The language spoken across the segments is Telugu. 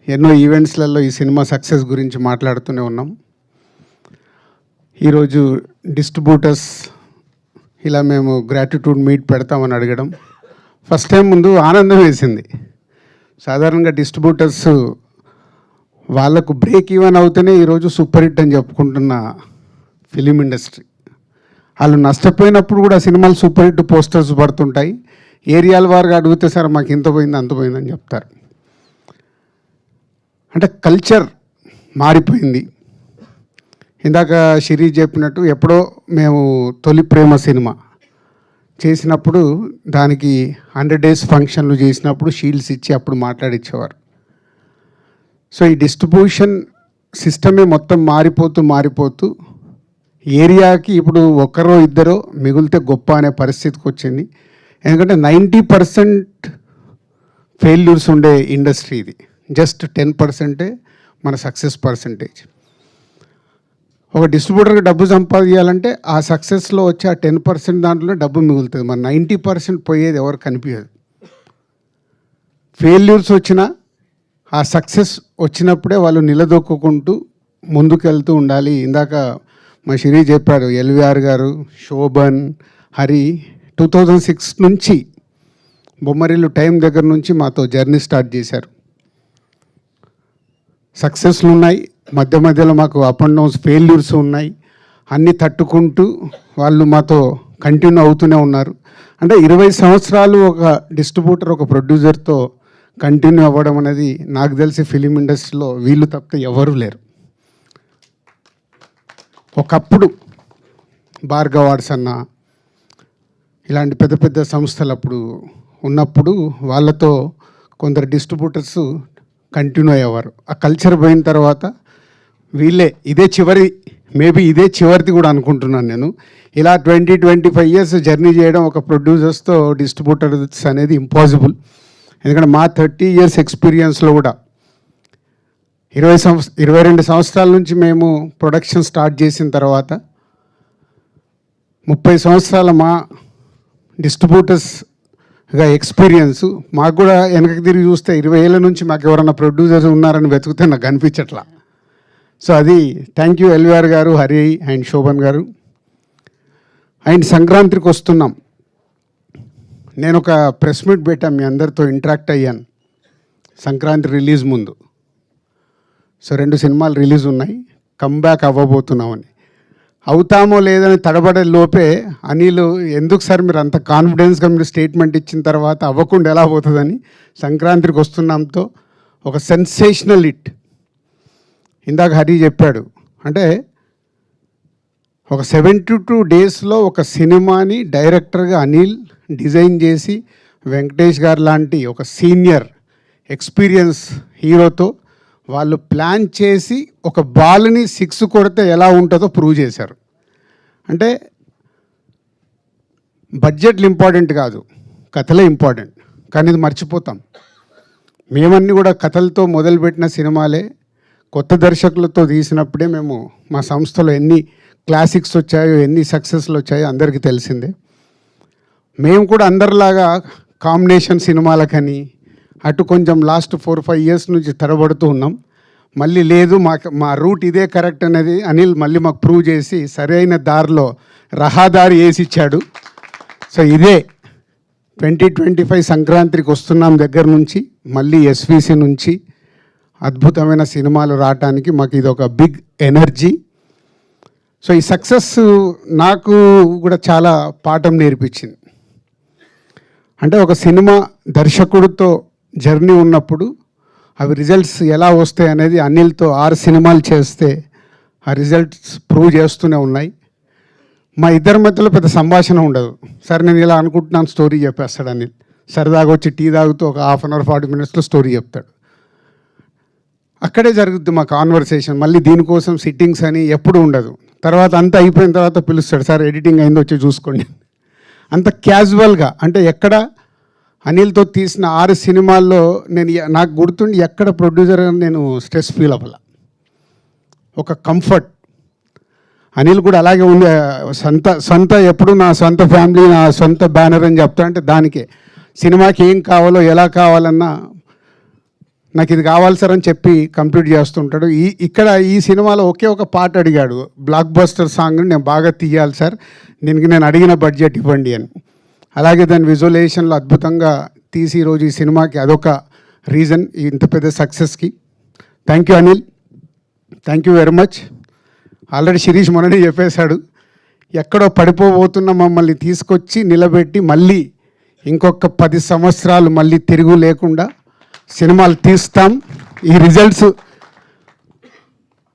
ఎన్నో ఈవెంట్స్లలో ఈ సినిమా సక్సెస్ గురించి మాట్లాడుతూనే ఉన్నాం. ఈరోజు డిస్ట్రిబ్యూటర్స్ ఇలా మేము గ్రాటిట్యూడ్ మీట్ పెడతామని అడగడం ఫస్ట్ టైం ముందు ఆనందం వేసింది. సాధారణంగా డిస్ట్రిబ్యూటర్స్ వాళ్ళకు బ్రేక్ ఈవెన్ అవుతేనే ఈరోజు సూపర్ హిట్ అని చెప్పుకుంటున్న ఫిలిం ఇండస్ట్రీ. వాళ్ళు నష్టపోయినప్పుడు కూడా సినిమాలు సూపర్ హిట్ పోస్టర్స్ పడుతుంటాయి. ఏరియాల వారుగా అడిగితే సార్ మాకు ఇంత పోయింది అంత పోయిందని చెప్తారు. అంటే కల్చర్ మారిపోయింది. ఇందాక శిరీష్ చెప్పినట్టు ఎప్పుడో మేము తొలి ప్రేమ సినిమా చేసినప్పుడు దానికి 100 days ఫంక్షన్లు చేసినప్పుడు షీల్డ్స్ ఇచ్చి అప్పుడు మాట్లాడిచ్చేవారు. సో ఈ డిస్ట్రిబ్యూషన్ సిస్టమే మొత్తం మారిపోతూ ఏరియాకి ఇప్పుడు ఒకరో ఇద్దరో మిగిలితే గొప్ప అనే పరిస్థితికి వచ్చింది. ఎందుకంటే 90% ఫెయిల్యూర్స్ ఉండే ఇండస్ట్రీ ఇది. జస్ట్ 10% మన సక్సెస్ పర్సంటేజ్. ఒక డిస్ట్రిబ్యూటర్కి డబ్బు సంపాదించాలంటే ఆ సక్సెస్లో వచ్చే ఆ 10% దాంట్లో డబ్బు మిగులుతుంది. మన 90% పోయేది ఎవరు కనిపించదు. ఫెయిల్యూర్స్ వచ్చినా ఆ సక్సెస్ వచ్చినప్పుడే వాళ్ళు నిలదొక్కుంటూ ముందుకెళ్తూ ఉండాలి. ఇందాక మా శిరీష్ చెప్పాడు, ఎల్విఆర్ గారు, శోభన్, హరి 2006 నుంచి బొమ్మరిల్లు టైం దగ్గర నుంచి మాతో జర్నీ స్టార్ట్ చేశారు. సక్సెస్లు ఉన్నాయి, మధ్య మధ్యలో మాకు అప్ అండ్ డౌన్స్ ఫెయిల్యూర్స్ ఉన్నాయి. అన్నీ తట్టుకుంటూ వాళ్ళు మాతో కంటిన్యూ అవుతూనే ఉన్నారు. అంటే 20 సంవత్సరాలు ఒక డిస్ట్రిబ్యూటర్ ఒక ప్రొడ్యూసర్తో కంటిన్యూ అవ్వడం అనేది నాకు తెలిసి ఫిలిం ఇండస్ట్రీలో వీళ్ళు తప్పితే ఎవరూ లేరు. ఒకప్పుడు భార్గవ్ ఆర్ట్స్ అన్న ఇలాంటి పెద్ద పెద్ద సంస్థలు అప్పుడు ఉన్నప్పుడు వాళ్ళతో కొందరు డిస్ట్రిబ్యూటర్స్ కంటిన్యూ అయ్యేవారు. ఆ కల్చర్ పోయిన తర్వాత వీళ్ళే ఇదే చివరిది కూడా అనుకుంటున్నాను నేను. ఇలా 20-25 years జర్నీ చేయడం ఒక ప్రొడ్యూసర్స్తో డిస్ట్రిబ్యూటర్స్ అనేది ఇంపాసిబుల్. ఎందుకంటే మా 30 years ఎక్స్పీరియన్స్లో కూడా 22 సంవత్సరాల నుంచి మేము ప్రొడక్షన్ స్టార్ట్ చేసిన తర్వాత 30 సంవత్సరాల మా డిస్ట్రిబ్యూటర్స్గా ఎక్స్పీరియన్స్. మాకు కూడా వెనక్కి తిరిగి చూస్తే 20 ఏళ్ళ నుంచి మాకు ఎవరైనా ప్రొడ్యూసర్స్ ఉన్నారని వెతికితే నాకు కనిపించట్లా. సో అది థ్యాంక్ యూ ఎల్విఆర్ గారు, హరి అండ్ శోభన్ గారు. అండ్ సంక్రాంతికి వస్తున్నాం. నేను ఒక ప్రెస్ మీట్ పెట్టాను, మీ అందరితో ఇంటరాక్ట్ అయ్యాను సంక్రాంతి రిలీజ్ ముందు. సో 2 సినిమాలు రిలీజ్ ఉన్నాయి, కమ్బ్యాక్ అవ్వబోతున్నామని. అవుతామో లేదని తడబడే లోపే అనిల్, ఎందుకు సార్ మీరు అంత కాన్ఫిడెన్స్గా మీరు స్టేట్మెంట్ ఇచ్చిన తర్వాత అవ్వకుండా ఎలా పోతుందని సంక్రాంతికి వస్తున్నాంతో ఒక సెన్సేషనల్ హిట్. ఇందాక హరి చెప్పాడు, అంటే ఒక 72 daysలో ఒక సినిమాని డైరెక్టర్గా అనిల్ డిజైన్ చేసి వెంకటేష్ గారు లాంటి ఒక సీనియర్ ఎక్స్పీరియన్స్ హీరోతో వాళ్ళు ప్లాన్ చేసి ఒక బాల్ని 6 కొడితే ఎలా ఉంటుందో ప్రూవ్ చేశారు. అంటే బడ్జెట్లు ఇంపార్టెంట్ కాదు, కథలే ఇంపార్టెంట్. కానీ ఇది మర్చిపోతాం. మేమన్నీ కూడా కథలతో మొదలుపెట్టిన సినిమాలే. కొత్త దర్శకులతో తీసినప్పుడే మేము మా సంస్థలో ఎన్ని క్లాసిక్స్ వచ్చాయో, ఎన్ని సక్సెస్లు వచ్చాయో అందరికీ తెలిసిందే. మేము కూడా అందరిలాగా కాంబినేషన్ సినిమాలకని అటు కొంచెం లాస్ట్ 4-5 years నుంచి తడబడుతూ ఉన్నాం. మళ్ళీ లేదు, మా రూట్ ఇదే కరెక్ట్ అనేది అనిల్ మళ్ళీ మాకు ప్రూవ్ చేసి సరైన దారిలో రహదారి వేసిచ్చాడు. సో ఇదే 2025 సంక్రాంతికి వస్తున్నాం దగ్గర నుంచి మళ్ళీ ఎస్విసి నుంచి అద్భుతమైన సినిమాలు రావటానికి మాకు ఇది ఒక బిగ్ ఎనర్జీ. సో ఈ సక్సెస్ నాకు కూడా చాలా పాఠం నేర్పించింది. అంటే ఒక సినిమా దర్శకుడితో జర్నీ ఉన్నప్పుడు అవి రిజల్ట్స్ ఎలా వస్తాయి అనేది అనిల్తో 6 సినిమాలు చేస్తే ఆ రిజల్ట్స్ ప్రూవ్ చేస్తూనే ఉన్నాయి. మా ఇద్దరి మధ్యలో పెద్ద సంభాషణ ఉండదు. సరే నేను ఇలా అనుకుంటున్నాను, స్టోరీ చెప్పేస్తాడు అనిల్. సరదాగా వచ్చి టీ తాగుతూ ఒక 1/2 hour 40 minutesలో స్టోరీ చెప్తాడు. అక్కడే జరుగుద్ది మా కాన్వర్సేషన్. మళ్ళీ దీనికోసం సిట్టింగ్స్ అని ఎప్పుడు ఉండదు. తర్వాత అంతా అయిపోయిన తర్వాత పిలుస్తాడు, సార్ ఎడిటింగ్ అయిందో వచ్చి చూసుకోండి. అంత క్యాజువల్గా. అంటే ఎక్కడ అనిల్తో తీసిన 6 సినిమాల్లో నాకు గుర్తుండి ఎక్కడ ప్రొడ్యూసర్గా నేను స్ట్రెస్ ఫీల్ అవ్వాల. ఒక కంఫర్ట్. అనిల్ కూడా అలాగే ఉండే. సొంత ఎప్పుడు నా సొంత ఫ్యామిలీ, నా సొంత బ్యానర్ అని చెప్తా. అంటే దానికే సినిమాకి ఏం కావాలో ఎలా కావాలన్నా నాకు ఇది కావాలి సార్ అని చెప్పి కంప్లీట్ చేస్తుంటాడు. ఇక్కడ ఈ సినిమాలో ఒకే ఒక పాట అడిగాడు, బ్లాక్ బస్టర్ సాంగ్ నేను బాగా తీయాలి సార్, దీనికి నేను అడిగిన బడ్జెట్ ఇవ్వండి అని. అలాగే దాని విజువలైజేషన్లో అద్భుతంగా తీసి ఈరోజు ఈ సినిమాకి అదొక రీజన్ ఇంత పెద్ద సక్సెస్కి. Thank you Anil, thank you very much. Already Shirish మొన్ననే చెప్పేశాడు, ఎక్కడో పడిపోబోతున్న మమ్మల్ని తీసుకొచ్చి నిలబెట్టి మళ్ళీ ఇంకొక 10 సంవత్సరాలు మళ్ళీ తిరుగు లేకుండా సినిమాలు తీస్తాం. ఈ రిజల్ట్స్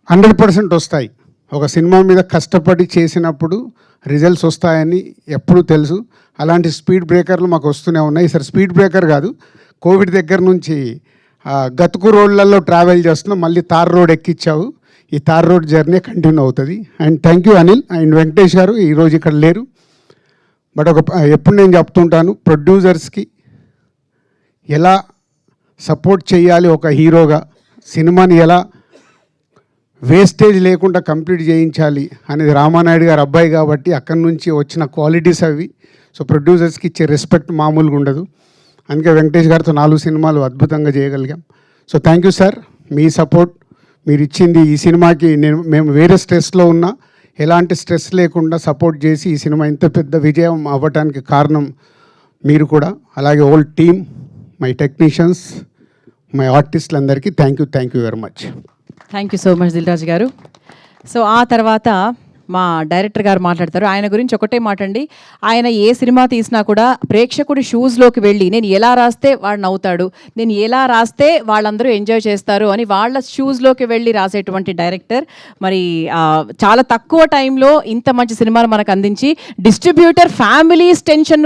100% వస్తాయి. ఒక సినిమా మీద కష్టపడి చేసినప్పుడు రిజల్ట్స్ వస్తాయని ఎప్పుడూ తెలుసు. అలాంటి స్పీడ్ బ్రేకర్లు మాకు వస్తూనే ఉన్నాయి. సార్ స్పీడ్ బ్రేకర్ కాదు, కోవిడ్ దగ్గర నుంచి గతుకు రోడ్లలో ట్రావెల్ చేస్తున్నాం, మళ్ళీ తార్ రోడ్ ఎక్కించావు. ఈ తార్ రోడ్ జర్నీ కంటిన్యూ అవుతుంది. And thank you Anil and Venkatesh garu, ఈరోజు ఇక్కడ లేరు. బట్ ఎప్పుడు నేను చెప్తుంటాను, ప్రొడ్యూసర్స్కి ఎలా సపోర్ట్ చేయాలి, ఒక హీరోగా సినిమాని ఎలా వేస్టేజ్ లేకుండా కంప్లీట్ చేయించాలి అనేది రామానాయుడు గారు అబ్బాయి కాబట్టి అక్కడి నుంచి వచ్చిన క్వాలిటీస్ అవి. సో ప్రొడ్యూసర్స్కి ఇచ్చే రెస్పెక్ట్ మామూలుగా ఉండదు. అందుకే వెంకటేష్ గారితో 4 సినిమాలు అద్భుతంగా చేయగలిగాం. సో థ్యాంక్ యూ సార్, మీ సపోర్ట్ మీరు ఇచ్చింది ఈ సినిమాకి. మేము వేరే స్ట్రెస్లో ఉన్నా ఎలాంటి స్ట్రెస్ లేకుండా సపోర్ట్ చేసి ఈ సినిమా ఇంత పెద్ద విజయం అవ్వటానికి కారణం మీరు కూడా. అలాగే whole team, my technicians, my ఆర్టిస్టులందరికీ thank you very much. Thank you so much Dil Raju garu. So ఆ తర్వాత మా డైరెక్టర్ గారు మాట్లాడతారు. ఆయన గురించి ఒకటే మాట అండి, ఆయన ఏ సినిమా తీసినా కూడా ప్రేక్షకుడి షూస్లోకి వెళ్ళి నేను ఎలా రాస్తే వాడు నవ్వుతాడు, నేను ఎలా రాస్తే వాళ్ళందరూ ఎంజాయ్ చేస్తారు అని వాళ్ళ షూస్లోకి వెళ్ళి రాసేటువంటి డైరెక్టర్. మరి చాలా తక్కువ టైంలో ఇంత మంచి సినిమాను మనకు అందించి డిస్ట్రిబ్యూటర్ ఫ్యామిలీస్ టెన్షన్